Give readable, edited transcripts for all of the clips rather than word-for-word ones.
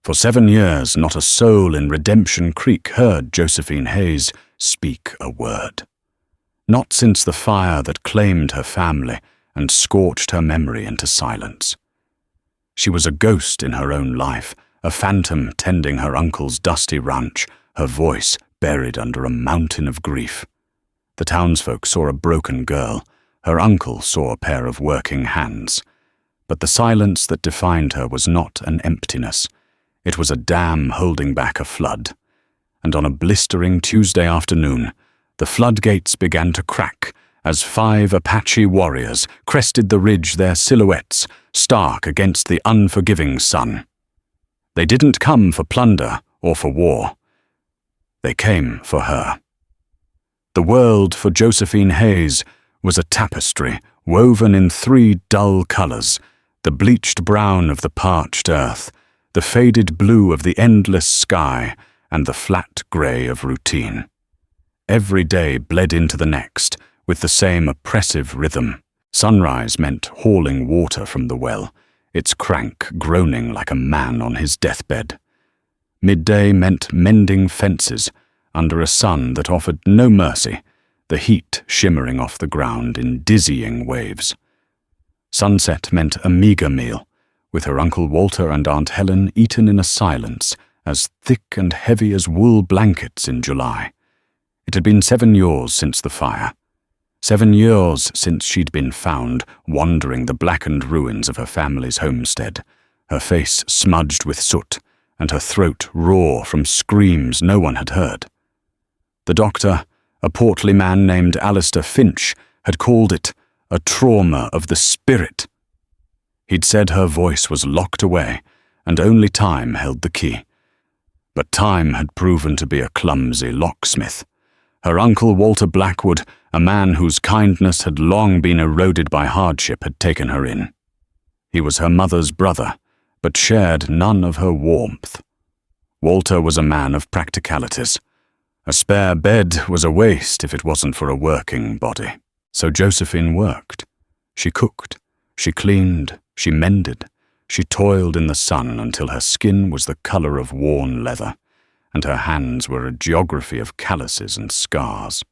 For 7 years, not a soul in Redemption Creek heard Josephine Hayes speak a word. Not since the fire that claimed her family and scorched her memory into silence. She was a ghost in her own life, a phantom tending her uncle's dusty ranch, her voice buried under a mountain of grief. The townsfolk saw a broken girl. Her uncle saw a pair of working hands. But the silence that defined her was not an emptiness. It was a dam holding back a flood. And on a blistering Tuesday afternoon, the floodgates began to crack as 5 Apache warriors crested the ridge, their silhouettes stark against the unforgiving sun. They didn't come for plunder or for war. They came for her. The world for Josephine Hayes was a tapestry woven in 3 dull colors, the bleached brown of the parched earth, the faded blue of the endless sky, and the flat gray of routine. Every day bled into the next, with the same oppressive rhythm. Sunrise meant hauling water from the well, its crank groaning like a man on his deathbed. Midday meant mending fences under a sun that offered no mercy, the heat shimmering off the ground in dizzying waves. Sunset meant a meager meal, with her Uncle Walter and Aunt Helen eaten in a silence as thick and heavy as wool blankets in July. It had been 7 years since the fire. 7 years since she'd been found wandering the blackened ruins of her family's homestead, her face smudged with soot and her throat raw from screams no one had heard. The doctor, a portly man named Alistair Finch, had called it a trauma of the spirit. He'd said her voice was locked away and only time held the key. But time had proven to be a clumsy locksmith. Her Uncle Walter Blackwood, a man whose kindness had long been eroded by hardship, had taken her in. He was her mother's brother, but shared none of her warmth. Walter was a man of practicalities. A spare bed was a waste if it wasn't for a working body. So Josephine worked. She cooked, she cleaned, she mended, she toiled in the sun until her skin was the color of worn leather, and her hands were a geography of calluses and scars.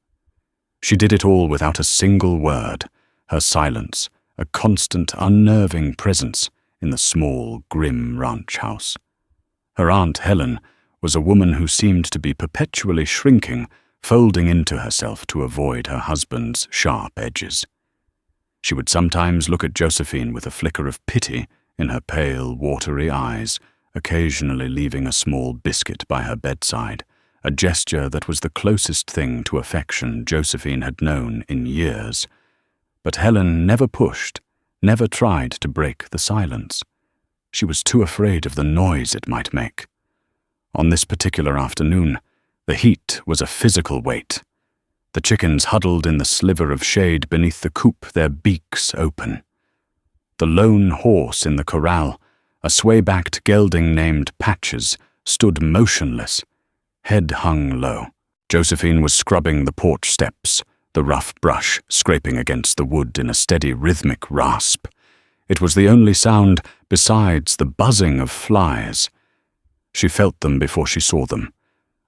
She did it all without a single word, her silence a constant, unnerving presence in the small, grim ranch house. Her Aunt Helen was a woman who seemed to be perpetually shrinking, folding into herself to avoid her husband's sharp edges. She would sometimes look at Josephine with a flicker of pity in her pale, watery eyes, occasionally leaving a small biscuit by her bedside, a gesture that was the closest thing to affection Josephine had known in years. But Helen never pushed, never tried to break the silence. She was too afraid of the noise it might make. On this particular afternoon, the heat was a physical weight. The chickens huddled in the sliver of shade beneath the coop, their beaks open. The lone horse in the corral, a sway-backed gelding named Patches, stood motionless, head hung low. Josephine was scrubbing the porch steps, the rough brush scraping against the wood in a steady rhythmic rasp. It was the only sound besides the buzzing of flies. She felt them before she saw them,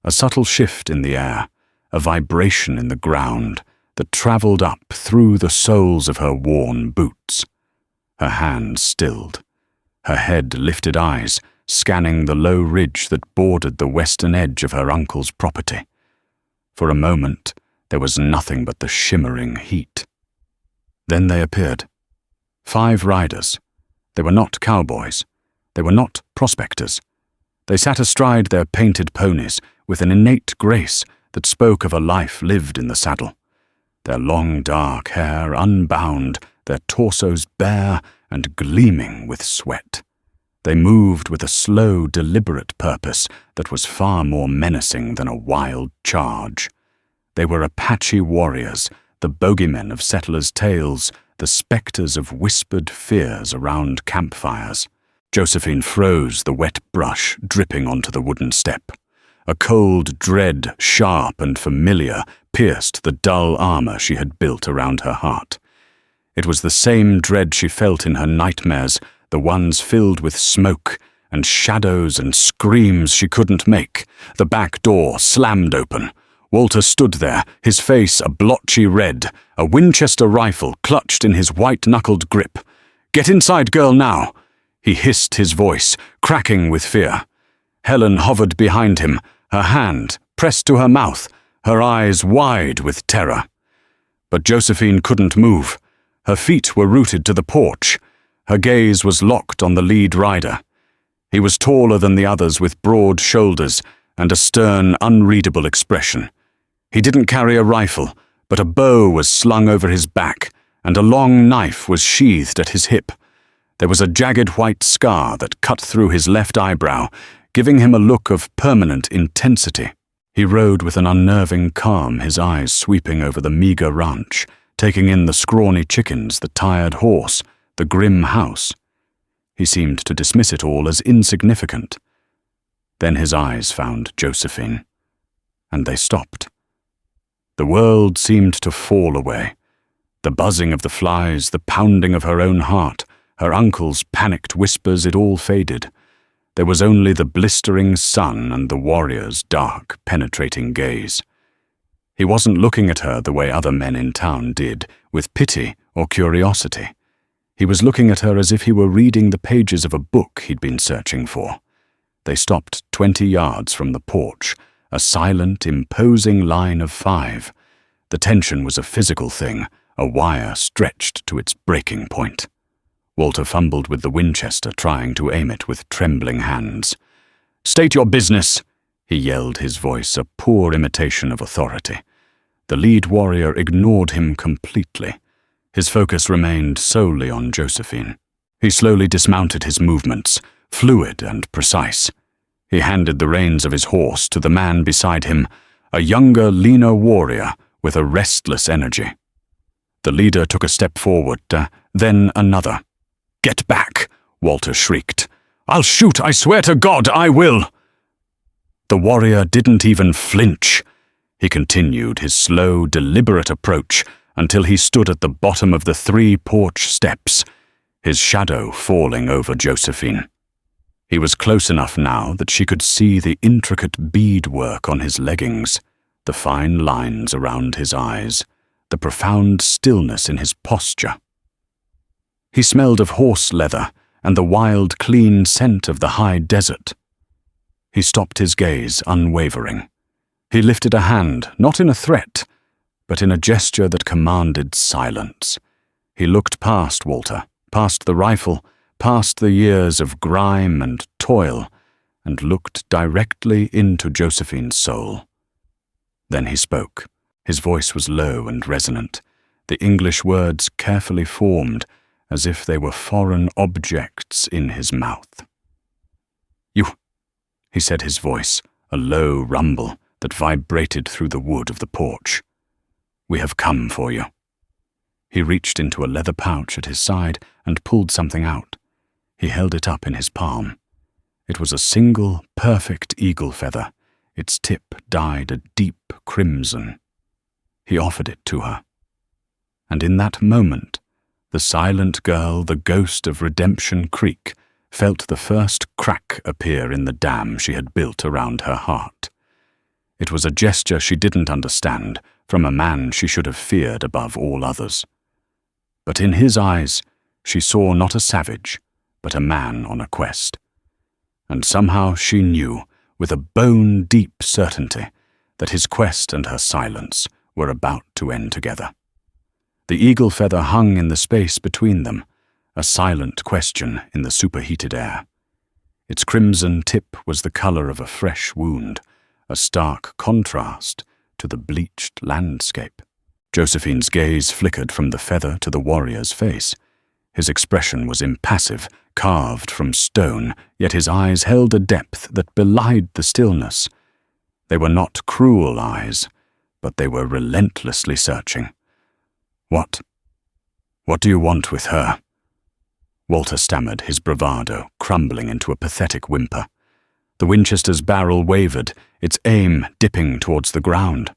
a subtle shift in the air, a vibration in the ground that traveled up through the soles of her worn boots. Her hands stilled, her head lifted eyes scanning the low ridge that bordered the western edge of her uncle's property. For a moment, there was nothing but the shimmering heat. Then they appeared. 5 riders. They were not cowboys. They were not prospectors. They sat astride their painted ponies with an innate grace that spoke of a life lived in the saddle. Their long dark hair unbound, their torsos bare and gleaming with sweat. They moved with a slow, deliberate purpose that was far more menacing than a wild charge. They were Apache warriors, the bogeymen of settlers' tales, the specters of whispered fears around campfires. Josephine froze, the wet brush dripping onto the wooden step. A cold dread, sharp and familiar, pierced the dull armor she had built around her heart. It was the same dread she felt in her nightmares, the ones filled with smoke and shadows and screams she couldn't make. The back door slammed open. Walter stood there, his face a blotchy red, a Winchester rifle clutched in his white-knuckled grip. "Get inside, girl, now!" He hissed, his voice cracking with fear. Helen hovered behind him, her hand pressed to her mouth, her eyes wide with terror. But Josephine couldn't move. Her feet were rooted to the porch. Her gaze was locked on the lead rider. He was taller than the others, with broad shoulders and a stern, unreadable expression. He didn't carry a rifle, but a bow was slung over his back, and a long knife was sheathed at his hip. There was a jagged white scar that cut through his left eyebrow, giving him a look of permanent intensity. He rode with an unnerving calm, his eyes sweeping over the meager ranch, taking in the scrawny chickens, the tired horse, the grim house. He seemed to dismiss it all as insignificant. Then his eyes found Josephine, and they stopped. The world seemed to fall away. The buzzing of the flies, the pounding of her own heart, her uncle's panicked whispers, it all faded. There was only the blistering sun and the warrior's dark, penetrating gaze. He wasn't looking at her the way other men in town did, with pity or curiosity. He was looking at her as if he were reading the pages of a book he'd been searching for. They stopped 20 yards from the porch, a silent, imposing line of 5. The tension was a physical thing, a wire stretched to its breaking point. Walter fumbled with the Winchester, trying to aim it with trembling hands. "State your business," he yelled, his voice a poor imitation of authority. The lead warrior ignored him completely. His focus remained solely on Josephine. He slowly dismounted, his movements fluid and precise. He handed the reins of his horse to the man beside him, a younger, leaner warrior with a restless energy. The leader took a step forward, then another. "Get back!" Walter shrieked. "I'll shoot, I swear to God, I will!" The warrior didn't even flinch. He continued his slow, deliberate approach until he stood at the bottom of the 3 porch steps, his shadow falling over Josephine. He was close enough now that she could see the intricate beadwork on his leggings, the fine lines around his eyes, the profound stillness in his posture. He smelled of horse leather and the wild, clean scent of the high desert. He stopped, his gaze unwavering. He lifted a hand, not in a threat, but in a gesture that commanded silence. He looked past Walter, past the rifle, past the years of grime and toil, and looked directly into Josephine's soul. Then he spoke. His voice was low and resonant, the English words carefully formed, as if they were foreign objects in his mouth. "You," he said, his voice a low rumble that vibrated through the wood of the porch. "We have come for you." He reached into a leather pouch at his side and pulled something out. He held it up in his palm. It was a single, perfect eagle feather, its tip dyed a deep crimson. He offered it to her. And in that moment, the silent girl, the ghost of Redemption Creek, felt the first crack appear in the dam she had built around her heart. It was a gesture she didn't understand from a man she should have feared above all others. But in his eyes, she saw not a savage, but a man on a quest. And somehow she knew, with a bone-deep certainty, that his quest and her silence were about to end together. The eagle feather hung in the space between them, a silent question in the superheated air. Its crimson tip was the color of a fresh wound, a stark contrast to the bleached landscape. Josephine's gaze flickered from the feather to the warrior's face. His expression was impassive, carved from stone, yet his eyes held a depth that belied the stillness. They were not cruel eyes, but they were relentlessly searching. What do you want with her?" Walter stammered, his bravado crumbling into a pathetic whimper. The Winchester's barrel wavered, its aim dipping towards the ground.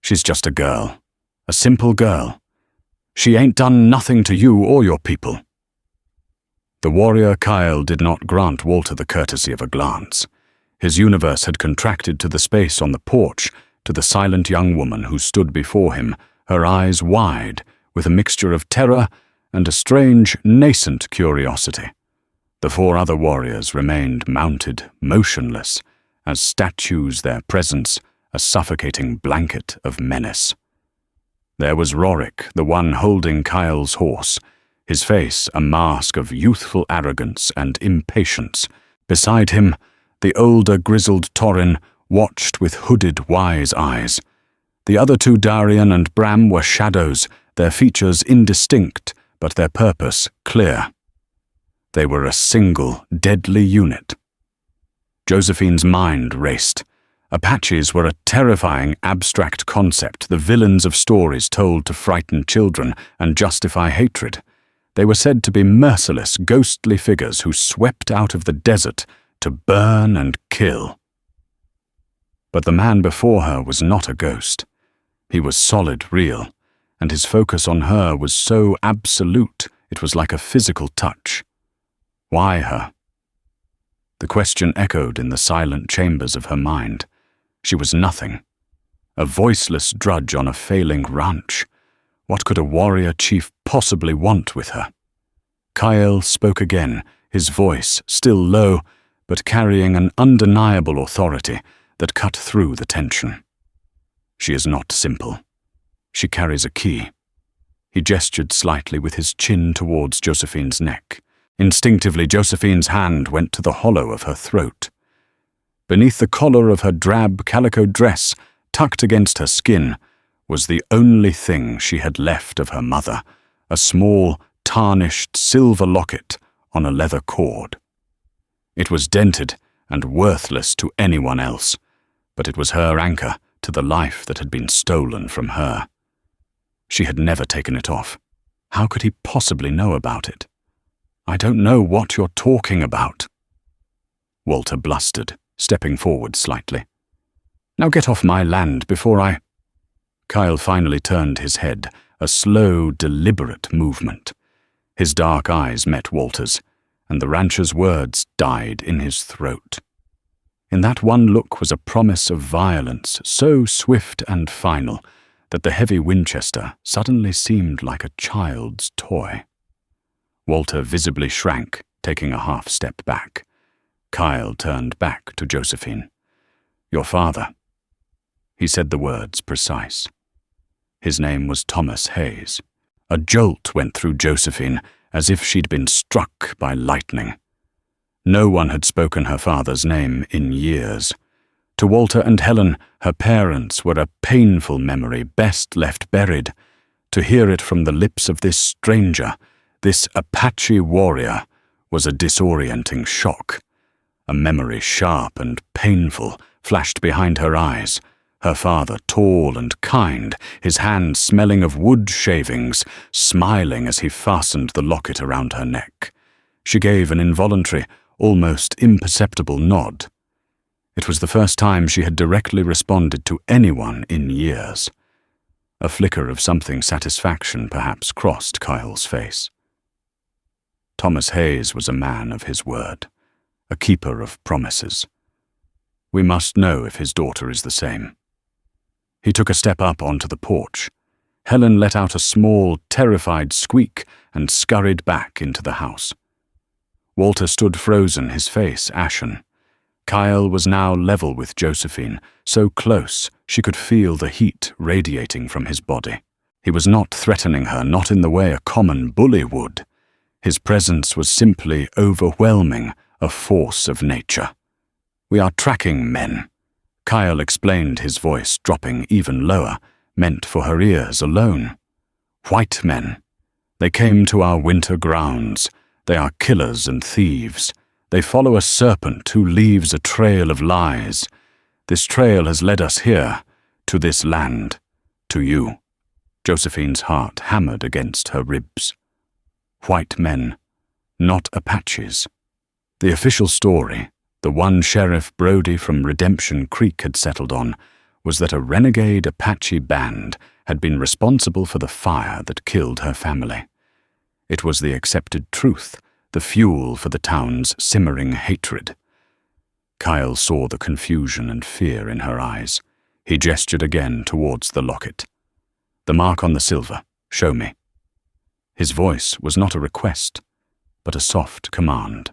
"She's just a girl, a simple girl. She ain't done nothing to you or your people." The warrior Kyle did not grant Walter the courtesy of a glance. His universe had contracted to the space on the porch, to the silent young woman who stood before him, her eyes wide, with a mixture of terror and a strange, nascent curiosity. The four other warriors remained mounted, motionless, as statues, their presence a suffocating blanket of menace. There was Rorik, the one holding Kyle's horse, his face a mask of youthful arrogance and impatience. Beside him, the older grizzled Torin watched with hooded, wise eyes. The other two, Darian and Bram, were shadows, their features indistinct, but their purpose clear. They were a single, deadly unit. Josephine's mind raced. Apaches were a terrifying, abstract concept, the villains of stories told to frighten children and justify hatred. They were said to be merciless, ghostly figures who swept out of the desert to burn and kill. But the man before her was not a ghost. He was solid, real, and his focus on her was so absolute it was like a physical touch. Why her? The question echoed in the silent chambers of her mind. She was nothing. A voiceless drudge on a failing ranch. What could a warrior chief possibly want with her? Kyle spoke again, his voice still low, but carrying an undeniable authority that cut through the tension. She is not simple. She carries a key. He gestured slightly with his chin towards Josephine's neck. Instinctively, Josephine's hand went to the hollow of her throat. Beneath the collar of her drab calico dress, tucked against her skin, was the only thing she had left of her mother, a small, tarnished silver locket on a leather cord. It was dented and worthless to anyone else, but it was her anchor to the life that had been stolen from her. She had never taken it off. How could he possibly know about it? "I don't know what you're talking about," Walter blustered, stepping forward slightly. "Now get off my land before I—" Kyle finally turned his head, a slow, deliberate movement. His dark eyes met Walter's, and the rancher's words died in his throat. In that one look was a promise of violence so swift and final that the heavy Winchester suddenly seemed like a child's toy. Walter visibly shrank, taking a half step back. Kyle turned back to Josephine. "Your father." He said the words precise. His name was Thomas Hayes. A jolt went through Josephine, as if she'd been struck by lightning. No one had spoken her father's name in years. To Walter and Helen, her parents were a painful memory best left buried. To hear it from the lips of this stranger, this Apache warrior, was a disorienting shock. A memory sharp and painful flashed behind her eyes. Her father, tall and kind, his hand smelling of wood shavings, smiling as he fastened the locket around her neck. She gave an involuntary, almost imperceptible nod. It was the first time she had directly responded to anyone in years. A flicker of something satisfaction perhaps crossed Kyle's face. Thomas Hayes was a man of his word, a keeper of promises. We must know if his daughter is the same. He took a step up onto the porch. Helen let out a small, terrified squeak and scurried back into the house. Walter stood frozen, his face ashen. Kyle was now level with Josephine, so close she could feel the heat radiating from his body. He was not threatening her, not in the way a common bully would. His presence was simply overwhelming, a force of nature. "We are tracking men," Kyle explained, his voice dropping even lower, meant for her ears alone. "White men. They came to our winter grounds. They are killers and thieves. They follow a serpent who leaves a trail of lies. This trail has led us here, to this land, to you." Josephine's heart hammered against her ribs. White men, not Apaches. The official story, the one Sheriff Brody from Redemption Creek had settled on, was that a renegade Apache band had been responsible for the fire that killed her family. It was the accepted truth the fuel for the town's simmering hatred. Kyle saw the confusion and fear in her eyes. He gestured again towards the locket. "The mark on the silver. Show me." His voice was not a request, but a soft command.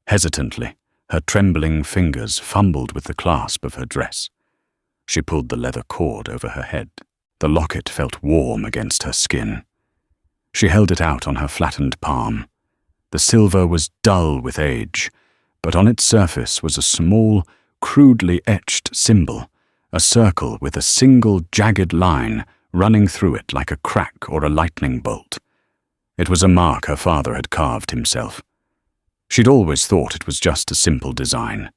Hesitantly, her trembling fingers fumbled with the clasp of her dress. She pulled the leather cord over her head. The locket felt warm against her skin. She held it out on her flattened palm. The silver was dull with age, but on its surface was a small, crudely etched symbol, a circle with a single jagged line running through it like a crack or a lightning bolt. It was a mark her father had carved himself. She'd always thought it was just a simple design.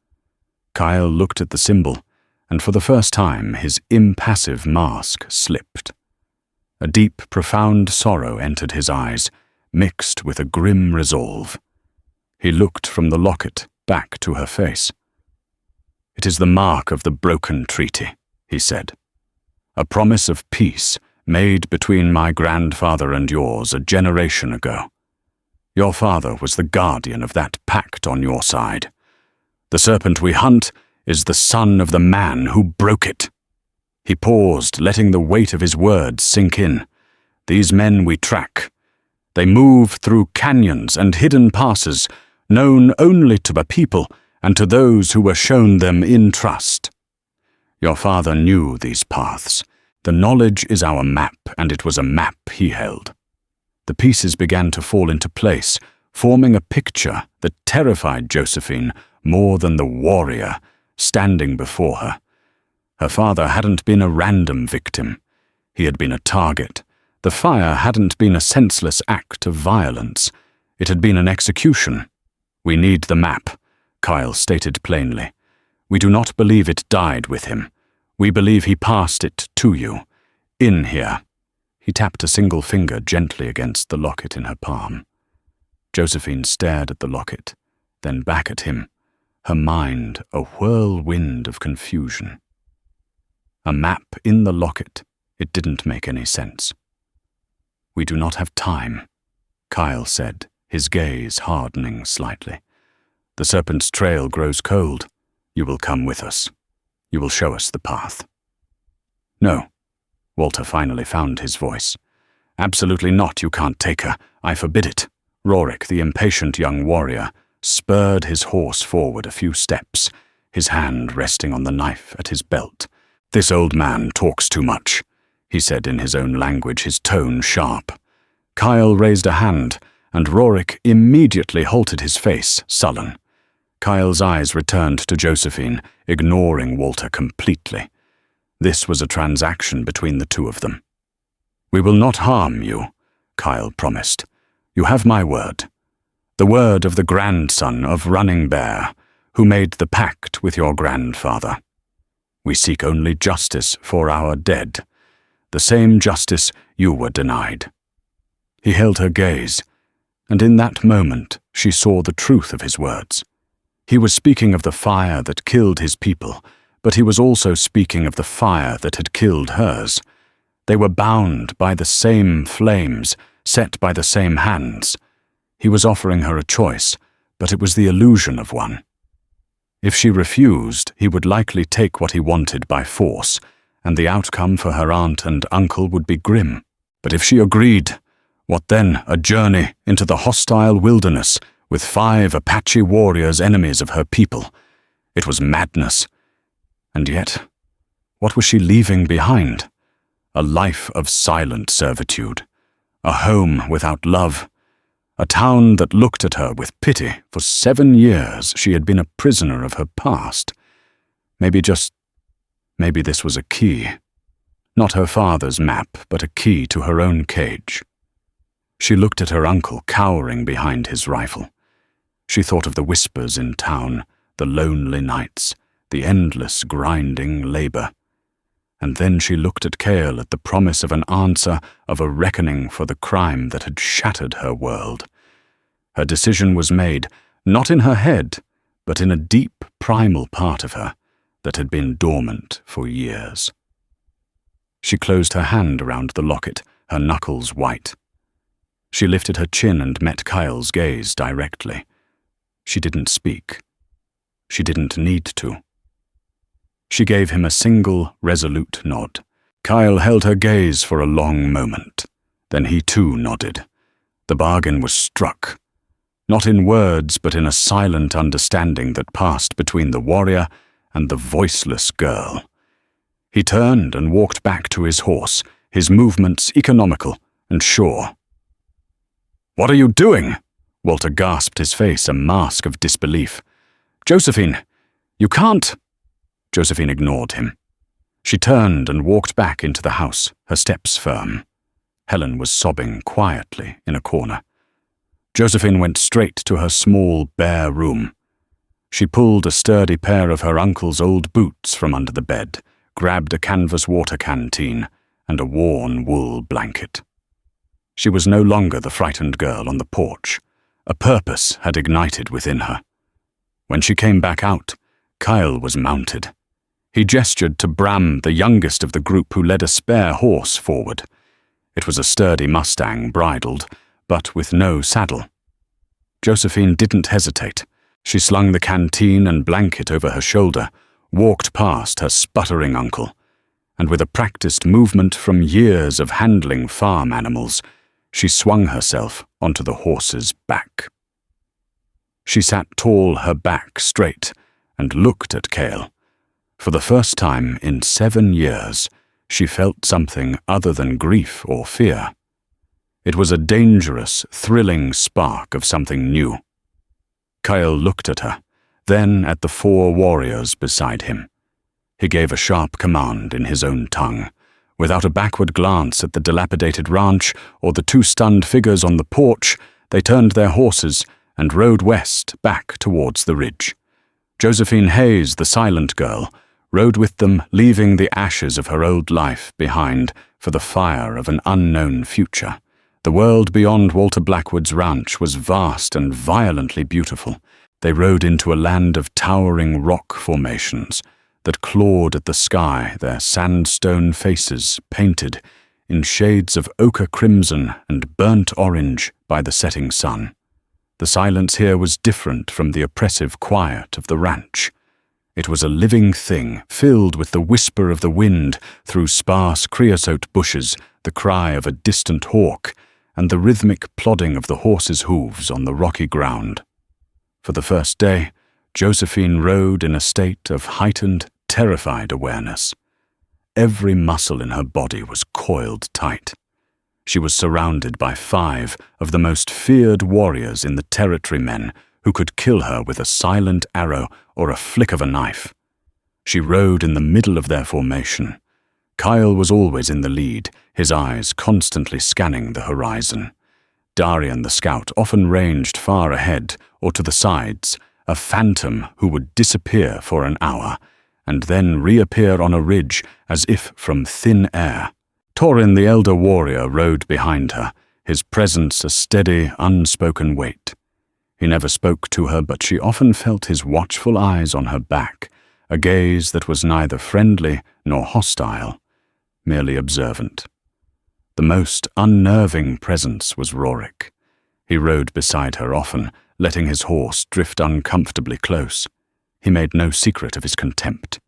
Kyle looked at the symbol, and for the first time his impassive mask slipped. A deep, profound sorrow entered his eyes, mixed with a grim resolve. He looked from the locket back to her face. "It is the mark of the broken treaty," he said. "A promise of peace made between my grandfather and yours a generation ago. Your father was the guardian of that pact on your side. The serpent we hunt is the son of the man who broke it." He paused, letting the weight of his words sink in. "These men we track. They move through canyons and hidden passes, known only to the people and to those who were shown them in trust. Your father knew these paths. The knowledge is our map, and it was a map he held." The pieces began to fall into place, forming a picture that terrified Josephine more than the warrior standing before her. Her father hadn't been a random victim. He had been a target. The fire hadn't been a senseless act of violence. It had been an execution. "We need the map," Kyle stated plainly. "We do not believe it died with him. We believe he passed it to you. In here." He tapped a single finger gently against the locket in her palm. Josephine stared at the locket, then back at him, her mind a whirlwind of confusion. A map in the locket. It didn't make any sense. "We do not have time," Kyle said, his gaze hardening slightly. "The serpent's trail grows cold. You will come with us. You will show us the path." "No." Walter finally found his voice. "Absolutely not. You can't take her. I forbid it." Rorik, the impatient young warrior, spurred his horse forward a few steps, his hand resting on the knife at his belt. "This old man talks too much," he said in his own language, his tone sharp. Kyle raised a hand, and Rorik immediately halted, his face sullen. Kyle's eyes returned to Josephine, ignoring Walter completely. This was a transaction between the two of them. "We will not harm you," Kyle promised. "You have my word. The word of the grandson of Running Bear, who made the pact with your grandfather. We seek only justice for our dead, the same justice you were denied." He held her gaze, and in that moment she saw the truth of his words. He was speaking of the fire that killed his people, but he was also speaking of the fire that had killed hers. They were bound by the same flames, set by the same hands. He was offering her a choice, but it was the illusion of one. If she refused, he would likely take what he wanted by force, and the outcome for her aunt and uncle would be grim. But if she agreed, what then? A journey into the hostile wilderness with 5 Apache warriors, enemies of her people. It was madness. And yet, what was she leaving behind? A life of silent servitude, a home without love, a town that looked at her with pity. For 7 years she had been a prisoner of her past. Maybe this was a key. Not her father's map, but a key to her own cage. She looked at her uncle cowering behind his rifle. She thought of the whispers in town, the lonely nights, the endless grinding labor. And then she looked at Cale at the promise of an answer, of a reckoning for the crime that had shattered her world. Her decision was made, not in her head, but in a deep, primal part of her that had been dormant for years. She closed her hand around the locket, her knuckles white. She lifted her chin and met Kyle's gaze directly. She didn't speak. She didn't need to. She gave him a single, resolute nod. Kyle held her gaze for a long moment. Then he too nodded. The bargain was struck. Not in words, but in a silent understanding that passed between the warrior and the voiceless girl. He turned and walked back to his horse, his movements economical and sure. "What are you doing?" Walter gasped, his face a mask of disbelief. "Josephine, you can't." Josephine ignored him. She turned and walked back into the house, her steps firm. Helen was sobbing quietly in a corner. Josephine went straight to her small, bare room. She pulled a sturdy pair of her uncle's old boots from under the bed, grabbed a canvas water canteen and a worn wool blanket. She was no longer the frightened girl on the porch. A purpose had ignited within her. When she came back out, Kyle was mounted. He gestured to Bram, the youngest of the group, who led a spare horse forward. It was a sturdy Mustang, bridled, but with no saddle. Josephine didn't hesitate. She slung the canteen and blanket over her shoulder, walked past her sputtering uncle, and with a practiced movement from years of handling farm animals, she swung herself onto the horse's back. She sat tall, her back straight, and looked at Kyle. For the first time in 7 years, she felt something other than grief or fear. It was a dangerous, thrilling spark of something new. Kyle looked at her, then at the 4 warriors beside him. He gave a sharp command in his own tongue. Without a backward glance at the dilapidated ranch or the 2 stunned figures on the porch, they turned their horses and rode west back towards the ridge. Josephine Hayes, the silent girl, rode with them, leaving the ashes of her old life behind for the fire of an unknown future. The world beyond Walter Blackwood's ranch was vast and violently beautiful. They rode into a land of towering rock formations that clawed at the sky, their sandstone faces painted in shades of ochre crimson and burnt orange by the setting sun. The silence here was different from the oppressive quiet of the ranch. It was a living thing, filled with the whisper of the wind through sparse creosote bushes, the cry of a distant hawk, and the rhythmic plodding of the horses' hooves on the rocky ground. For the first day, Josephine rode in a state of heightened, terrified awareness. Every muscle in her body was coiled tight. She was surrounded by 5 of the most feared warriors in the territory, men who could kill her with a silent arrow or a flick of a knife. She rode in the middle of their formation. Kyle was always in the lead, his eyes constantly scanning the horizon. Darian the scout often ranged far ahead or to the sides, a phantom who would disappear for an hour and then reappear on a ridge as if from thin air. Torin the elder warrior rode behind her, his presence a steady, unspoken weight. He never spoke to her, but she often felt his watchful eyes on her back, a gaze that was neither friendly nor hostile, merely observant. The most unnerving presence was Rorik. He rode beside her often, letting his horse drift uncomfortably close. He made no secret of his contempt.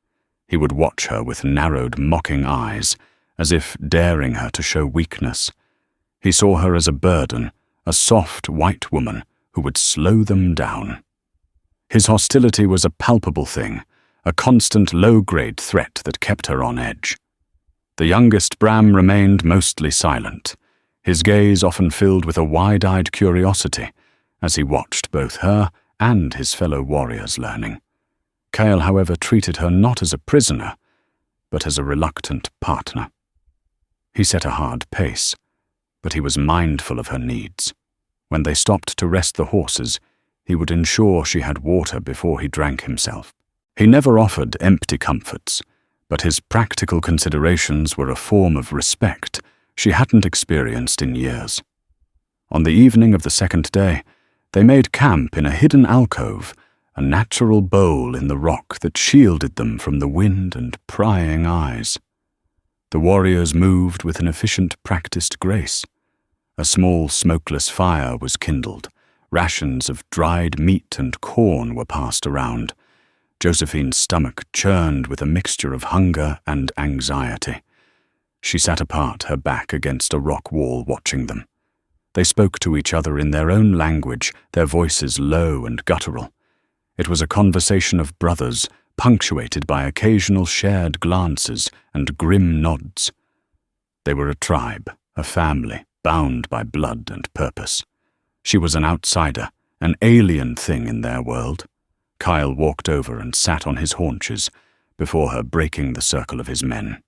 He would watch her with narrowed, mocking eyes, as if daring her to show weakness. He saw her as a burden, a soft white woman who would slow them down. His hostility was a palpable thing, a constant low-grade threat that kept her on edge. The youngest Bram remained mostly silent, his gaze often filled with a wide-eyed curiosity as he watched both her and his fellow warriors learning. Kyle, however, treated her not as a prisoner, but as a reluctant partner. He set a hard pace, but he was mindful of her needs. When they stopped to rest the horses, he would ensure she had water before he drank himself. He never offered empty comforts, but his practical considerations were a form of respect she hadn't experienced in years. On the evening of the second day, they made camp in a hidden alcove, a natural bowl in the rock that shielded them from the wind and prying eyes. The warriors moved with an efficient, practiced grace. A small smokeless fire was kindled. Rations of dried meat and corn were passed around. Josephine's stomach churned with a mixture of hunger and anxiety. She sat apart, her back against a rock wall, watching them. They spoke to each other in their own language, their voices low and guttural. It was a conversation of brothers, punctuated by occasional shared glances and grim nods. They were a tribe, a family, bound by blood and purpose. She was an outsider, an alien thing in their world. Kyle walked over and sat on his haunches, before her breaking the circle of his men.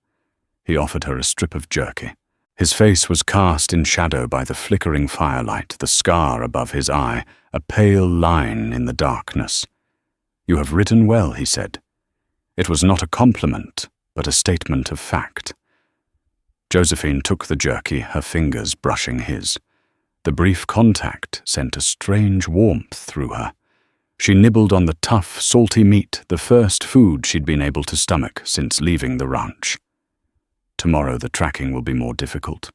He offered her a strip of jerky. His face was cast in shadow by the flickering firelight, the scar above his eye, a pale line in the darkness. "You have written well," he said. It was not a compliment, but a statement of fact. Josephine took the jerky, her fingers brushing his. The brief contact sent a strange warmth through her. She nibbled on the tough, salty meat, the first food she'd been able to stomach since leaving the ranch. "Tomorrow the tracking will be more difficult,"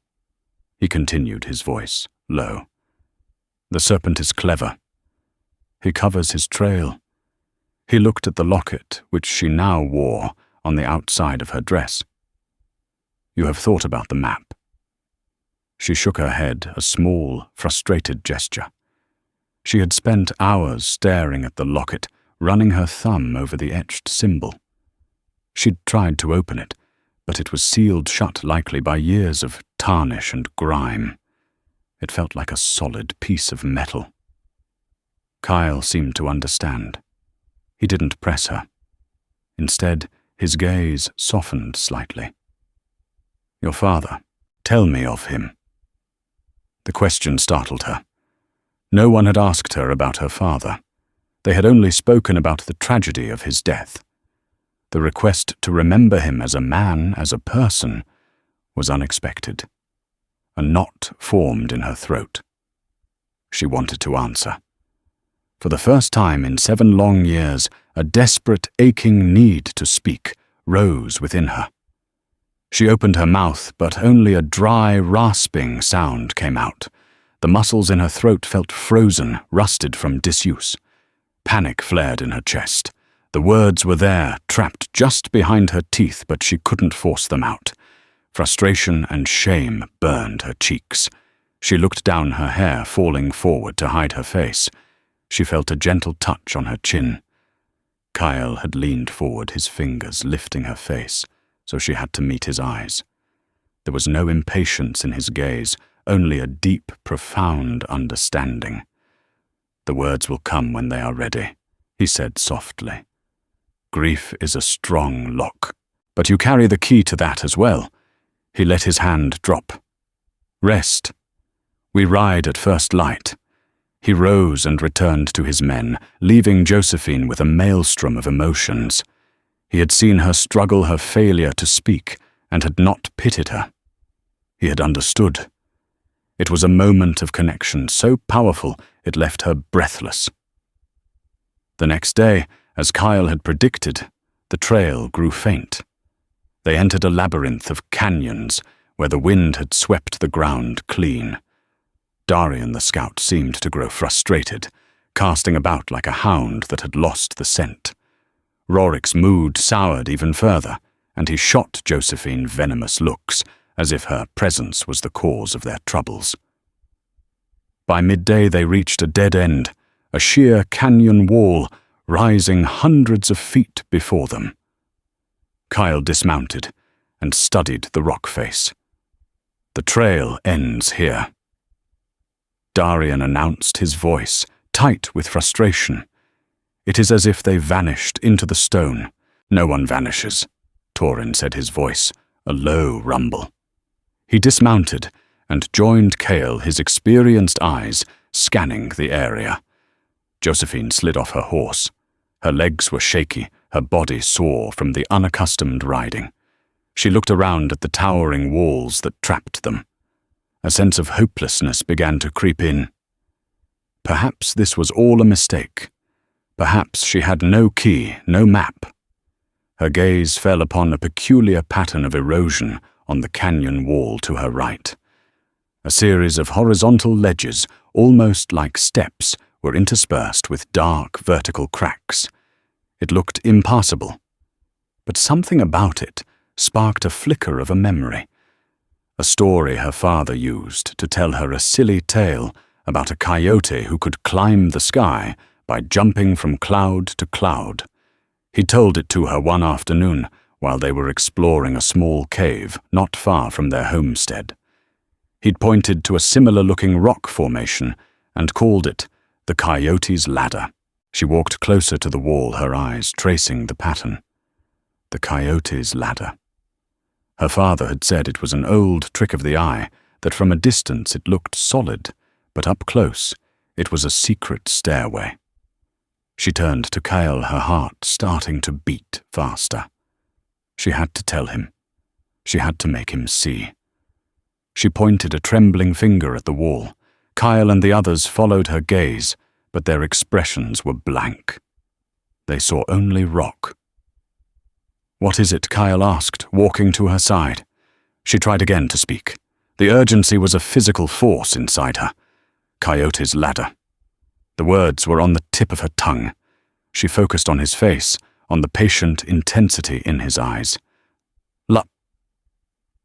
he continued, his voice low. "The serpent is clever. He covers his trail." He looked at the locket, which she now wore, on the outside of her dress. "You have thought about the map." She shook her head, a small, frustrated gesture. She had spent hours staring at the locket, running her thumb over the etched symbol. She'd tried to open it, but it was sealed shut likely by years of tarnish and grime. It felt like a solid piece of metal. Kyle seemed to understand. He didn't press her. Instead, his gaze softened slightly. "Your father, tell me of him." The question startled her. No one had asked her about her father. They had only spoken about the tragedy of his death. The request to remember him as a man, as a person, was unexpected. A knot formed in her throat. She wanted to answer. For the first time in 7 long years, a desperate, aching need to speak rose within her. She opened her mouth, but only a dry, rasping sound came out. The muscles in her throat felt frozen, rusted from disuse. Panic flared in her chest. The words were there, trapped just behind her teeth, but she couldn't force them out. Frustration and shame burned her cheeks. She looked down, her hair falling forward to hide her face. She felt a gentle touch on her chin. Kyle had leaned forward, his fingers lifting her face, so she had to meet his eyes. There was no impatience in his gaze, only a deep, profound understanding. "The words will come when they are ready," he said softly. "Grief is a strong lock, but you carry the key to that as well." He let his hand drop. "Rest. We ride at first light." He rose and returned to his men, leaving Josephine with a maelstrom of emotions. He had seen her struggle, her failure to speak, and had not pitied her. He had understood. It was a moment of connection so powerful it left her breathless. The next day, as Kyle had predicted, the trail grew faint. They entered a labyrinth of canyons where the wind had swept the ground clean. Darian the scout seemed to grow frustrated, casting about like a hound that had lost the scent. Rorik's mood soured even further, and he shot Josephine venomous looks, as if her presence was the cause of their troubles. By midday they reached a dead end, a sheer canyon wall rising hundreds of feet before them. Kyle dismounted and studied the rock face. "The trail ends here." Darian announced, his voice tight with frustration. "It is as if they vanished into the stone." "No one vanishes," Torin said, his voice a low rumble. He dismounted and joined Kale, his experienced eyes scanning the area. Josephine slid off her horse. Her legs were shaky, her body sore from the unaccustomed riding. She looked around at the towering walls that trapped them. A sense of hopelessness began to creep in. Perhaps this was all a mistake. Perhaps she had no key, no map. Her gaze fell upon a peculiar pattern of erosion on the canyon wall to her right. A series of horizontal ledges, almost like steps, were interspersed with dark vertical cracks. It looked impassable, but something about it sparked a flicker of a memory. A story her father used to tell her a silly tale about a coyote who could climb the sky by jumping from cloud to cloud. He told it to her one afternoon while they were exploring a small cave not far from their homestead. He'd pointed to a similar-looking rock formation and called it the Coyote's Ladder. She walked closer to the wall, her eyes tracing the pattern. The Coyote's Ladder. Her father had said it was an old trick of the eye, that from a distance it looked solid, but up close it was a secret stairway. She turned to Kyle, her heart starting to beat faster. She had to tell him. She had to make him see. She pointed a trembling finger at the wall. Kyle and the others followed her gaze, but their expressions were blank. They saw only rock. "What is it?" Kyle asked, walking to her side. She tried again to speak. The urgency was a physical force inside her. Coyote's Ladder. The words were on the tip of her tongue. She focused on his face, on the patient intensity in his eyes.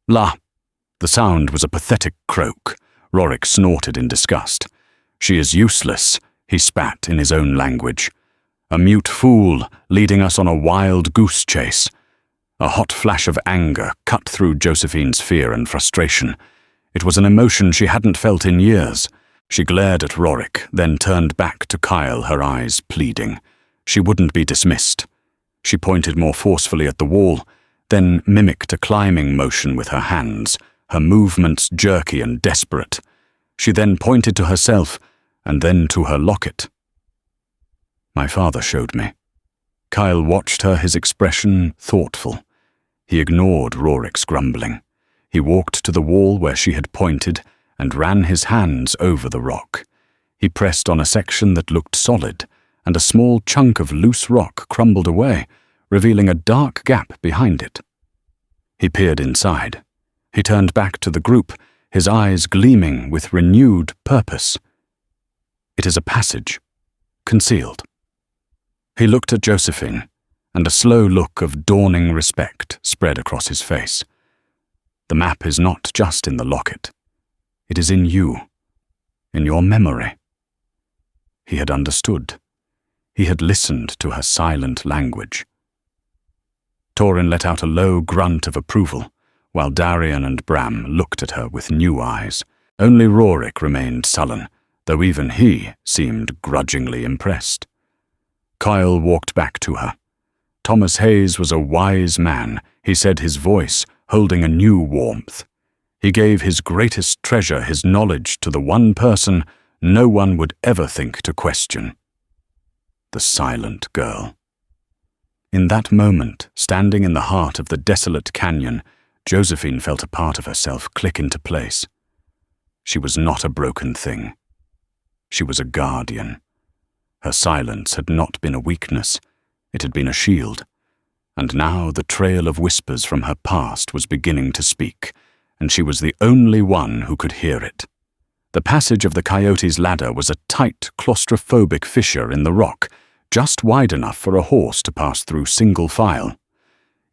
La. The sound was a pathetic croak. Rorik snorted in disgust. "She is useless," he spat in his own language. "A mute fool leading us on a wild goose chase." A hot flash of anger cut through Josephine's fear and frustration. It was an emotion she hadn't felt in years. She glared at Rorik, then turned back to Kyle, her eyes pleading. She wouldn't be dismissed. She pointed more forcefully at the wall, then mimicked a climbing motion with her hands, her movements jerky and desperate. She then pointed to herself, and then to her locket. "My father showed me." Kyle watched her, his expression thoughtful. He ignored Rorik's grumbling. He walked to the wall where she had pointed and ran his hands over the rock. He pressed on a section that looked solid, and a small chunk of loose rock crumbled away, revealing a dark gap behind it. He peered inside. He turned back to the group, his eyes gleaming with renewed purpose. "It is a passage, concealed." He looked at Josephine, and a slow look of dawning respect spread across his face. "The map is not just in the locket. It is in you, in your memory." He had understood. He had listened to her silent language. Torin let out a low grunt of approval, while Darian and Bram looked at her with new eyes. Only Rorik remained sullen, though even he seemed grudgingly impressed. Kyle walked back to her. Thomas Hayes was a wise man, he said, his voice holding a new warmth. He gave his greatest treasure, his knowledge, to the one person no one would ever think to question. The silent girl. In that moment, standing in the heart of the desolate canyon, Josephine felt a part of herself click into place. She was not a broken thing. She was a guardian. Her silence had not been a weakness, it had been a shield. And now the trail of whispers from her past was beginning to speak, and she was the only one who could hear it. The passage of the Coyote's Ladder was a tight, claustrophobic fissure in the rock, just wide enough for a horse to pass through single file.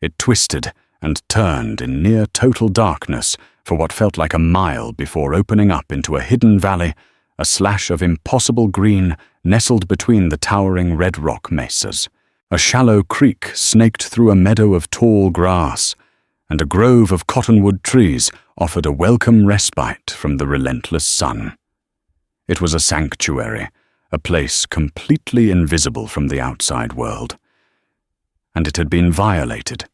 It twisted and turned in near total darkness for what felt like a mile before opening up into a hidden valley, a slash of impossible green nestled between the towering red rock mesas. A shallow creek snaked through a meadow of tall grass, and a grove of cottonwood trees offered a welcome respite from the relentless sun. It was a sanctuary, a place completely invisible from the outside world. And it had been violated.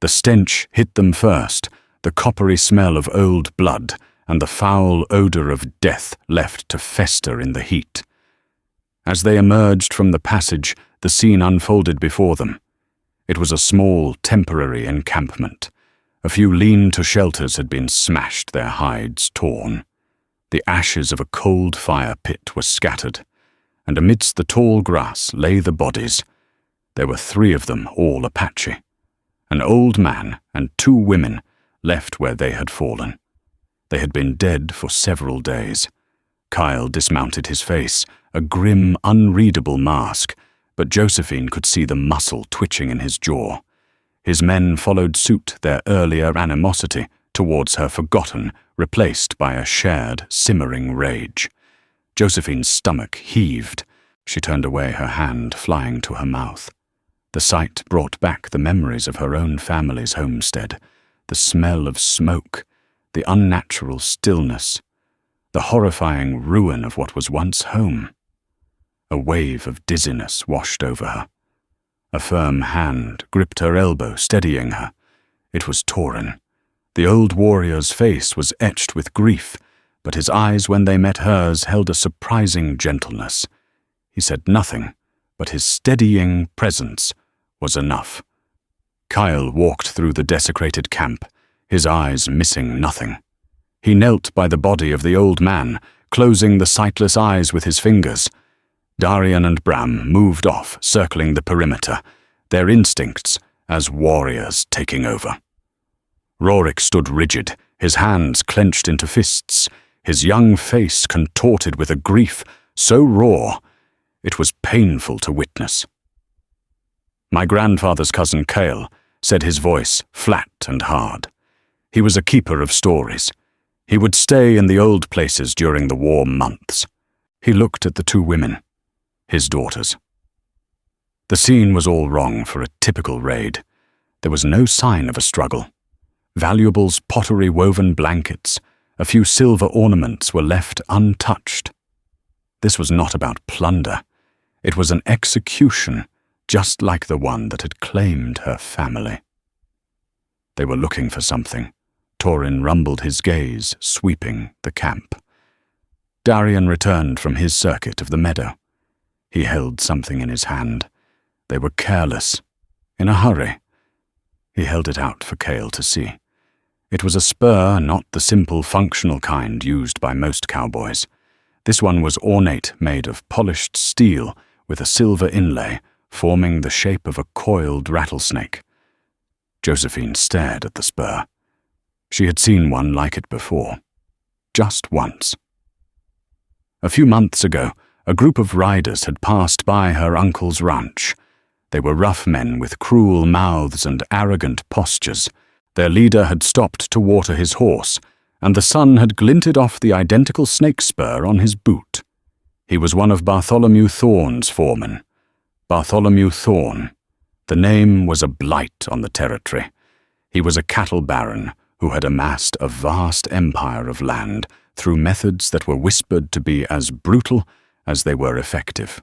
The stench hit them first, the coppery smell of old blood, and the foul odor of death left to fester in the heat. As they emerged from the passage, the scene unfolded before them. It was a small, temporary encampment. A few lean-to shelters had been smashed, their hides torn. The ashes of a cold fire pit were scattered, and amidst the tall grass lay the bodies. There were 3 of them, all Apache. An old man and 2 women left where they had fallen. They had been dead for several days. Kyle dismounted his face, a grim, unreadable mask, but Josephine could see the muscle twitching in his jaw. His men followed suit, their earlier animosity towards her forgotten, replaced by a shared, simmering rage. Josephine's stomach heaved. She turned away, her hand flying to her mouth. The sight brought back the memories of her own family's homestead, the smell of smoke, the unnatural stillness, the horrifying ruin of what was once home. A wave of dizziness washed over her. A firm hand gripped her elbow, steadying her. It was Torin. The old warrior's face was etched with grief, but his eyes, when they met hers, held a surprising gentleness. He said nothing, but his steadying presence was enough. Kyle walked through the desecrated camp, his eyes missing nothing. He knelt by the body of the old man, closing the sightless eyes with his fingers. Darian and Bram moved off, circling the perimeter, their instincts as warriors taking over. Rorik stood rigid, his hands clenched into fists, his young face contorted with a grief so raw it was painful to witness. My grandfather's cousin Cale, said his voice flat and hard. He was a keeper of stories. He would stay in the old places during the warm months. He looked at the two women, his daughters. The scene was all wrong for a typical raid. There was no sign of a struggle. Valuables, pottery-woven blankets, a few silver ornaments were left untouched. This was not about plunder. It was an execution, just like the one that had claimed her family. They were looking for something. Torin rumbled his gaze, sweeping the camp. Darian returned from his circuit of the meadow. He held something in his hand. They were careless, in a hurry. He held it out for Cale to see. It was a spur, not the simple functional kind used by most cowboys. This one was ornate, made of polished steel with a silver inlay, forming the shape of a coiled rattlesnake. Josephine stared at the spur. She had seen one like it before. Just once. A few months ago, a group of riders had passed by her uncle's ranch. They were rough men with cruel mouths and arrogant postures. Their leader had stopped to water his horse, and the sun had glinted off the identical snake spur on his boot. He was one of Bartholomew Thorne's foremen. Bartholomew Thorne. The name was a blight on the territory. He was a cattle baron who had amassed a vast empire of land through methods that were whispered to be as brutal as they were effective.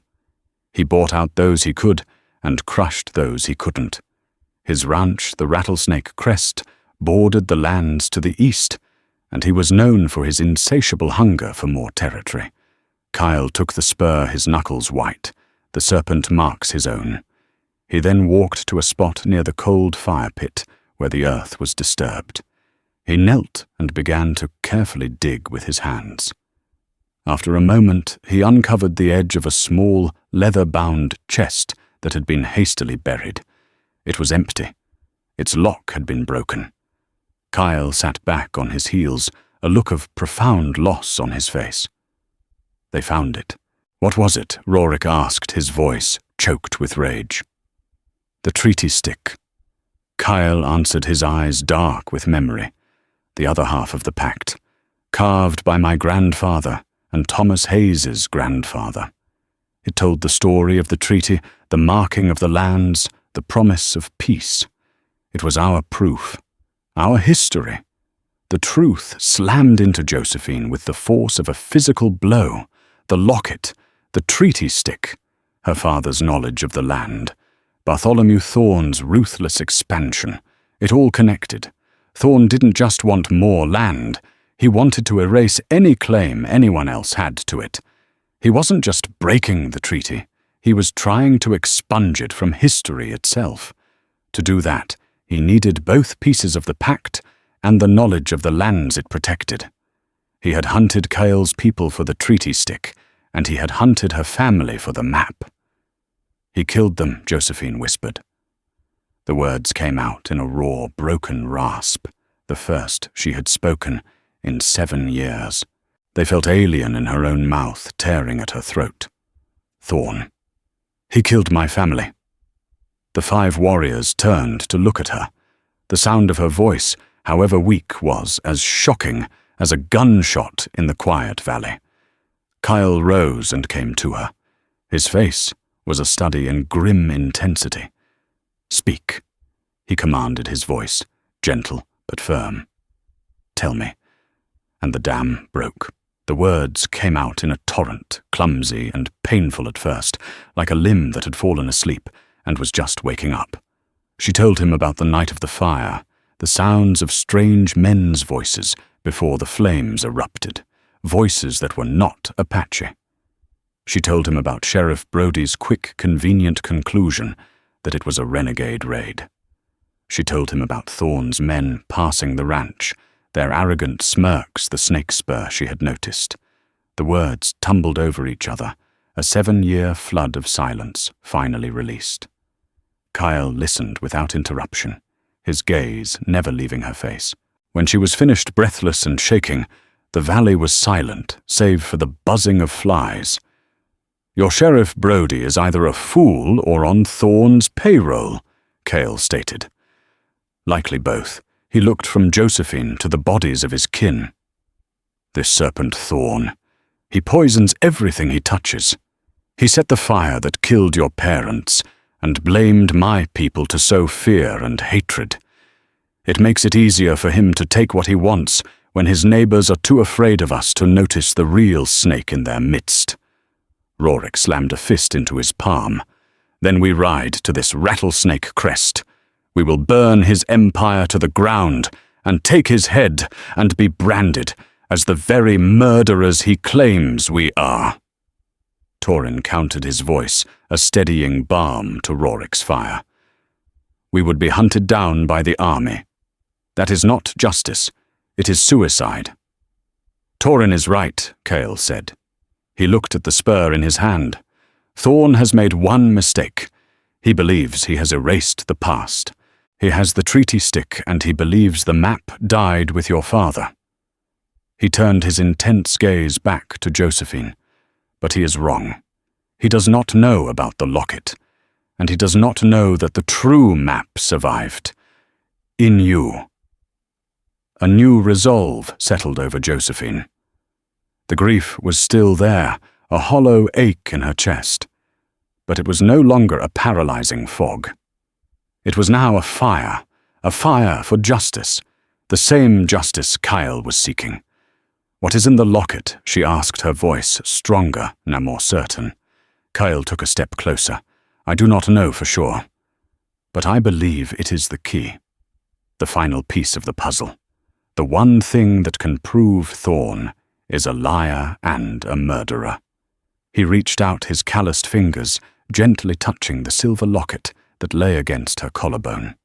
He bought out those he could and crushed those he couldn't. His ranch, the Rattlesnake Crest, bordered the lands to the east, and he was known for his insatiable hunger for more territory. Kyle took the spur, his knuckles white, the serpent marks his own. He then walked to a spot near the cold fire pit where the earth was disturbed. He knelt and began to carefully dig with his hands. After a moment, he uncovered the edge of a small, leather-bound chest that had been hastily buried. It was empty. Its lock had been broken. Kyle sat back on his heels, a look of profound loss on his face. They found it. What was it? Rorik asked, his voice choked with rage. The treaty stick. Kyle answered, his eyes dark with memory. The other half of the pact, carved by my grandfather and Thomas Hayes's grandfather. It told the story of the treaty, the marking of the lands, the promise of peace. It was our proof, our history. The truth slammed into Josephine with the force of a physical blow. The locket, the treaty stick, her father's knowledge of the land, Bartholomew Thorne's ruthless expansion. It all connected. Thorne didn't just want more land. He wanted to erase any claim anyone else had to it. He wasn't just breaking the treaty. He was trying to expunge it from history itself. To do that, he needed both pieces of the pact and the knowledge of the lands it protected. He had hunted Cale's people for the treaty stick, and he had hunted her family for the map. He killed them, Josephine whispered. The words came out in a raw, broken rasp, the first she had spoken in 7 years. They felt alien in her own mouth, tearing at her throat. Thorn. He killed my family. The 5 warriors turned to look at her. The sound of her voice, however weak, was as shocking as a gunshot in the quiet valley. Kyle rose and came to her. His face was a study in grim intensity. "Speak," he commanded, his voice gentle but firm. "Tell me." And the dam broke. The words came out in a torrent, clumsy and painful at first, like a limb that had fallen asleep and was just waking up. She told him about the night of the fire, the sounds of strange men's voices before the flames erupted, voices that were not Apache. She told him about Sheriff Brody's quick, convenient conclusion that it was a renegade raid. She told him about Thorn's men passing the ranch, their arrogant smirks the snake spur she had noticed. The words tumbled over each other, a 7-year flood of silence finally released. Kyle listened without interruption, his gaze never leaving her face. When she was finished, breathless and shaking, the valley was silent, save for the buzzing of flies. "Your Sheriff Brody is either a fool or on Thorn's payroll," Cale stated. "Likely both." He looked from Josephine to the bodies of his kin. "This serpent Thorn. He poisons everything he touches. He set the fire that killed your parents and blamed my people to sow fear and hatred. It makes it easier for him to take what he wants when his neighbors are too afraid of us to notice the real snake in their midst." Rorik slammed a fist into his palm. "Then we ride to this rattlesnake crest. We will burn his empire to the ground and take his head and be branded as the very murderers he claims we are." Torin countered, his voice a steadying balm to Rorik's fire. "We would be hunted down by the army. That is not justice. It is suicide." "Torin is right," Cale said. He looked at the spur in his hand. "Thorn has made one mistake. He believes he has erased the past. He has the treaty stick, and he believes the map died with your father." He turned his intense gaze back to Josephine. "But he is wrong. He does not know about the locket, and he does not know that the true map survived. In you." A new resolve settled over Josephine. The grief was still there, a hollow ache in her chest, but it was no longer a paralyzing fog. It was now a fire for justice, the same justice Kyle was seeking. "What is in the locket?" she asked, her voice stronger, now more certain. Kyle took a step closer. "I do not know for sure, but I believe it is the key, the final piece of the puzzle. The one thing that can prove Thorn is a liar and a murderer." He reached out his calloused fingers, gently touching the silver locket that lay against her collarbone.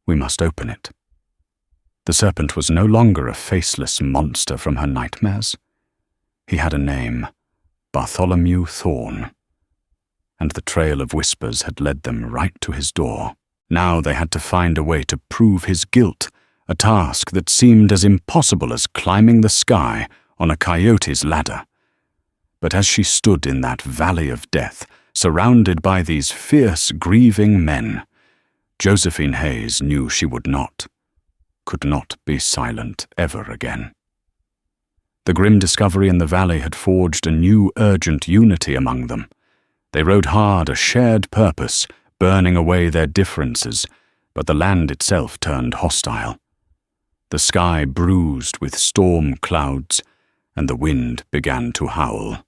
"We must open it." The serpent was no longer a faceless monster from her nightmares. He had a name, Bartholomew Thorn, and the trail of whispers had led them right to his door. Now they had to find a way to prove his guilt, a task that seemed as impossible as climbing the sky on a coyote's ladder. But as she stood in that valley of death, surrounded by these fierce, grieving men, Josephine Hayes knew she could not be silent ever again. The grim discovery in the valley had forged a new urgent unity among them. They rode hard, a shared purpose, burning away their differences, but the land itself turned hostile. The sky bruised with storm clouds, and the wind began to howl.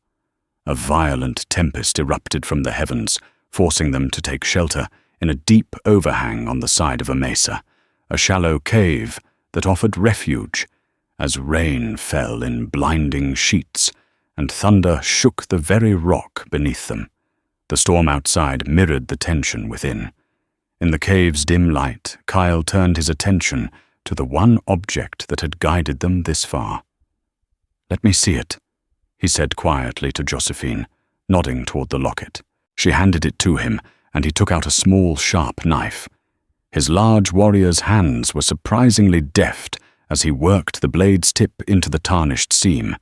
A violent tempest erupted from the heavens, forcing them to take shelter in a deep overhang on the side of a mesa, a shallow cave that offered refuge, as rain fell in blinding sheets and thunder shook the very rock beneath them. The storm outside mirrored the tension within. In the cave's dim light, Kyle turned his attention to the one object that had guided them this far. "Let me see it," he said quietly to Josephine, nodding toward the locket. She handed it to him, and he took out a small, sharp knife. His large warrior's hands were surprisingly deft as he worked the blade's tip into the tarnished seam.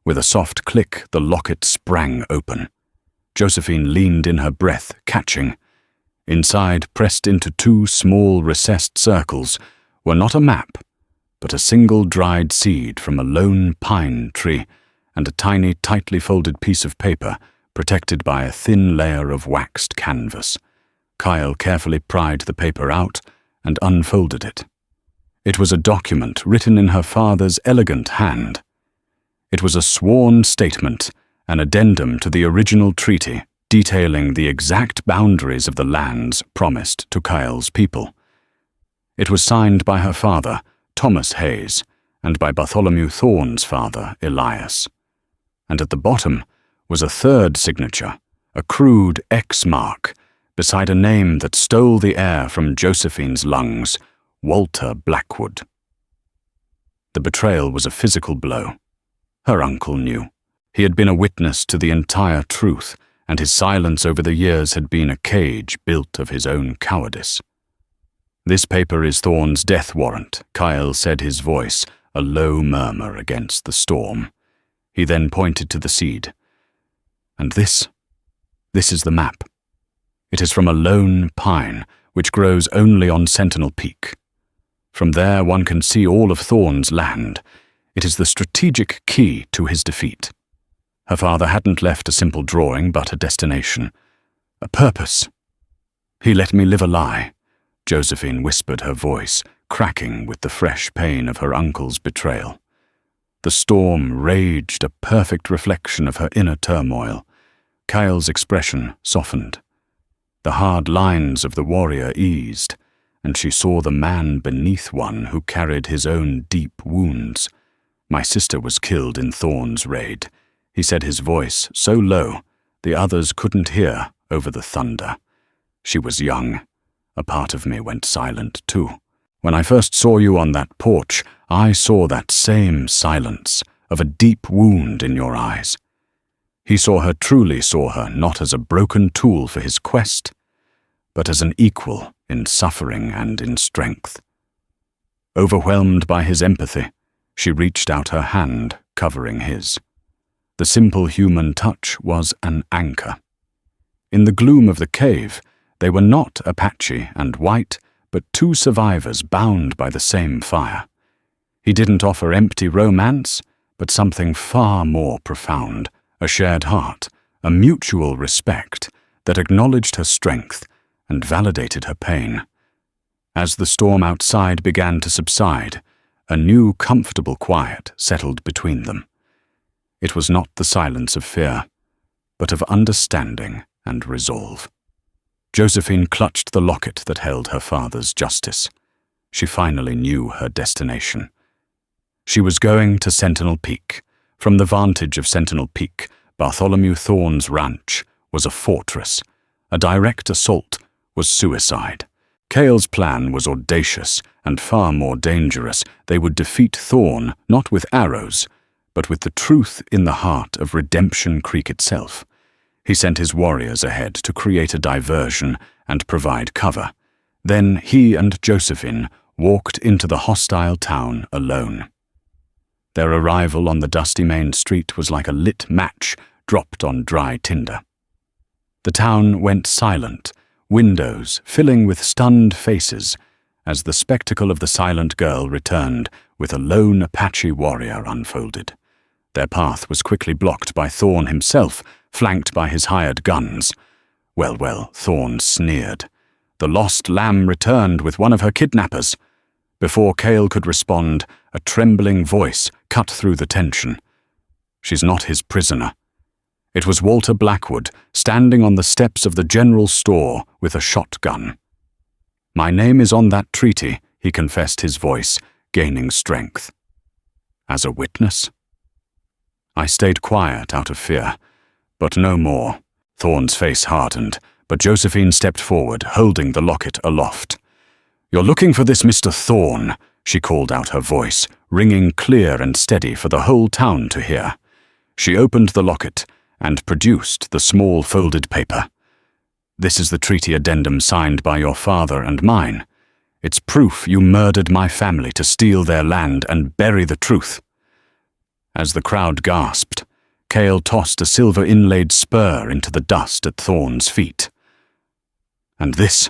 With a soft click, the locket sprang open. Josephine leaned in her breath, catching. Inside, pressed into two small recessed circles, were not a map, but a single dried seed from a lone pine tree and a tiny, tightly folded piece of paper protected by a thin layer of waxed canvas. Kyle carefully pried the paper out and unfolded it. It was a document written in her father's elegant hand. It was a sworn statement, an addendum to the original treaty, detailing the exact boundaries of the lands promised to Kyle's people. It was signed by her father, Thomas Hayes, and by Bartholomew Thorne's father, Elias. And at the bottom was a third signature, a crude X mark, beside a name that stole the air from Josephine's lungs, Walter Blackwood. The betrayal was a physical blow. Her uncle knew. He had been a witness to the entire truth, and his silence over the years had been a cage built of his own cowardice. "This paper is Thorne's death warrant," Kyle said, his voice a low murmur against the storm. He then pointed to the seed. "And this is the map. It is from a lone pine, which grows only on Sentinel Peak. From there one can see all of Thorne's land. It is the strategic key to his defeat." Her father hadn't left a simple drawing, but a destination, a purpose. "He let me live a lie," Josephine whispered, her voice cracking with the fresh pain of her uncle's betrayal. The storm raged, a perfect reflection of her inner turmoil. Kyle's expression softened. The hard lines of the warrior eased, and she saw the man beneath one who carried his own deep wounds. "My sister was killed in Thorne's raid," he said, his voice so low the others couldn't hear over the thunder. "She was young. A part of me went silent too. When I first saw you on that porch, I saw that same silence of a deep wound in your eyes." He truly saw her not as a broken tool for his quest, but as an equal in suffering and in strength. Overwhelmed by his empathy, she reached out her hand, covering his. The simple human touch was an anchor. In the gloom of the cave, they were not Apache and white, but two survivors bound by the same fire. He didn't offer empty romance, but something far more profound, a shared heart, a mutual respect that acknowledged her strength and validated her pain. As the storm outside began to subside, a new comfortable quiet settled between them. It was not the silence of fear, but of understanding and resolve. Josephine clutched the locket that held her father's justice. She finally knew her destination. She was going to Sentinel Peak. From the vantage of Sentinel Peak, Bartholomew Thorne's ranch was a fortress. A direct assault was suicide. Cale's plan was audacious and far more dangerous. They would defeat Thorne not with arrows, but with the truth in the heart of Redemption Creek itself. He sent his warriors ahead to create a diversion and provide cover. Then he and Josephine walked into the hostile town alone. Their arrival on the dusty main street was like a lit match dropped on dry tinder. The town went silent, windows filling with stunned faces, as the spectacle of the silent girl returned with a lone Apache warrior unfolded. Their path was quickly blocked by Thorne himself, flanked by his hired guns. Well, Thorne sneered. The lost lamb returned with one of her kidnappers. Before Cale could respond, a trembling voice cut through the tension. "She's not his prisoner." It was Walter Blackwood, standing on the steps of the general store with a shotgun. "My name is on that treaty," he confessed, his voice gaining strength. "As a witness?" I stayed quiet out of fear, but no more. Thorne's face hardened, but Josephine stepped forward, holding the locket aloft. "You're looking for this Mr. Thorne," she called out, her voice ringing clear and steady for the whole town to hear. She opened the locket and produced the small folded paper. "This is the treaty addendum signed by your father and mine. It's proof you murdered my family to steal their land and bury the truth." As the crowd gasped, Cale tossed a silver-inlaid spur into the dust at Thorn's feet. "And this,"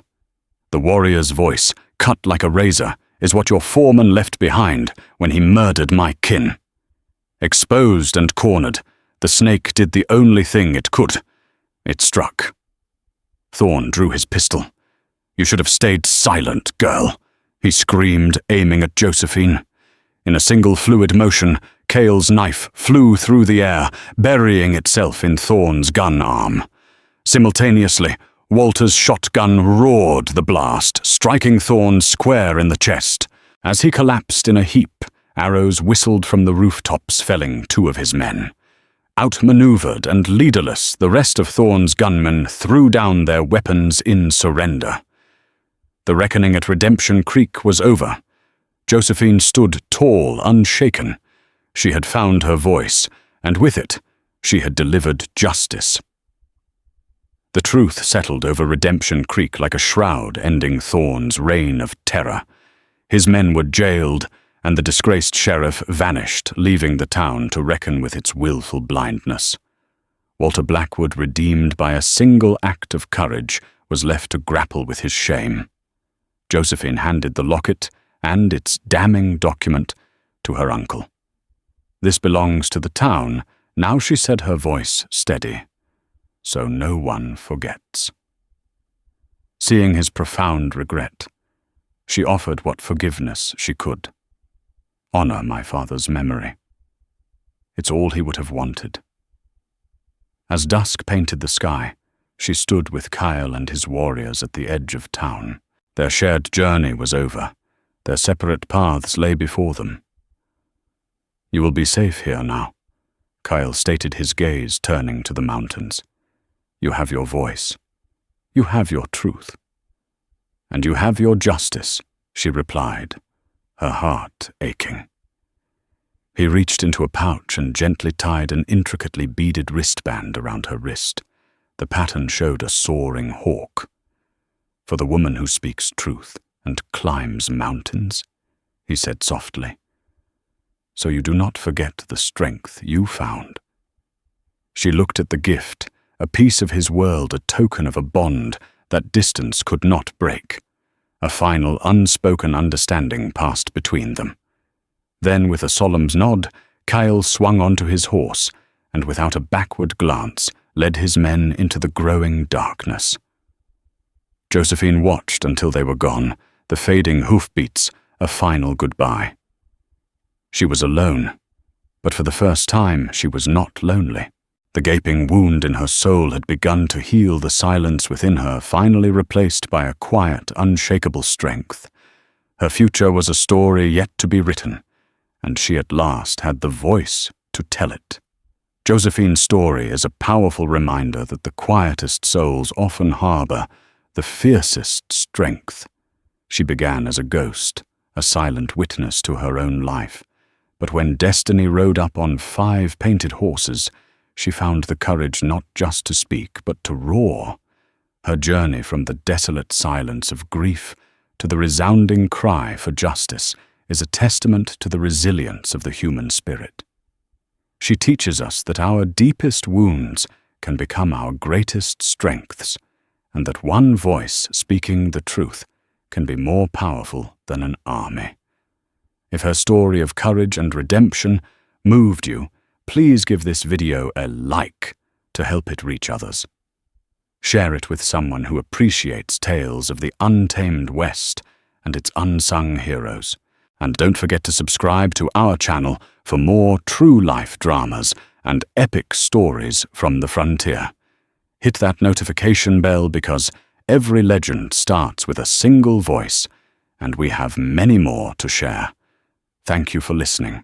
the warrior's voice, cut like a razor, "is what your foreman left behind when he murdered my kin." Exposed and cornered, the snake did the only thing it could. It struck. Thorn drew his pistol. "You should have stayed silent, girl," he screamed, aiming at Josephine. In a single fluid motion, Cale's knife flew through the air, burying itself in Thorn's gun arm. Simultaneously, Walter's shotgun roared the blast, striking Thorn square in the chest. As he collapsed in a heap, arrows whistled from the rooftops, felling 2 of his men. Outmaneuvered and leaderless, the rest of Thorn's gunmen threw down their weapons in surrender. The reckoning at Redemption Creek was over. Josephine stood tall, unshaken. She had found her voice, and with it, she had delivered justice. The truth settled over Redemption Creek like a shroud, ending Thorn's reign of terror. His men were jailed, and the disgraced sheriff vanished, leaving the town to reckon with its willful blindness. Walter Blackwood, redeemed by a single act of courage, was left to grapple with his shame. Josephine handed the locket and its damning document to her uncle. "This belongs to the town," now she said, her voice steady, "so no one forgets." Seeing his profound regret, she offered what forgiveness she could. "Honor my father's memory. It's all he would have wanted." As dusk painted the sky, she stood with Kyle and his warriors at the edge of town. Their shared journey was over. Their separate paths lay before them. "You will be safe here now," Kyle stated, his gaze turning to the mountains. "You have your voice. You have your truth. And you have your justice," she replied, her heart aching. He reached into a pouch and gently tied an intricately beaded wristband around her wrist. The pattern showed a soaring hawk. "For the woman who speaks truth and climbs mountains," he said softly. "So you do not forget the strength you found." She looked at the gift, a piece of his world, a token of a bond that distance could not break. A final, unspoken understanding passed between them. Then, with a solemn nod, Kyle swung onto his horse, and without a backward glance, led his men into the growing darkness. Josephine watched until they were gone, the fading hoofbeats, a final goodbye. She was alone, but for the first time she was not lonely. The gaping wound in her soul had begun to heal, the silence within her finally replaced by a quiet, unshakable strength. Her future was a story yet to be written, and she at last had the voice to tell it. Josephine's story is a powerful reminder that the quietest souls often harbor the fiercest strength. She began as a ghost, a silent witness to her own life, but when destiny rode up on 5 painted horses, she found the courage not just to speak, but to roar. Her journey from the desolate silence of grief to the resounding cry for justice is a testament to the resilience of the human spirit. She teaches us that our deepest wounds can become our greatest strengths, and that one voice speaking the truth can be more powerful than an army. If her story of courage and redemption moved you, please give this video a like to help it reach others. Share it with someone who appreciates tales of the untamed West and its unsung heroes. And don't forget to subscribe to our channel for more true-life dramas and epic stories from the frontier. Hit that notification bell because every legend starts with a single voice, and we have many more to share. Thank you for listening.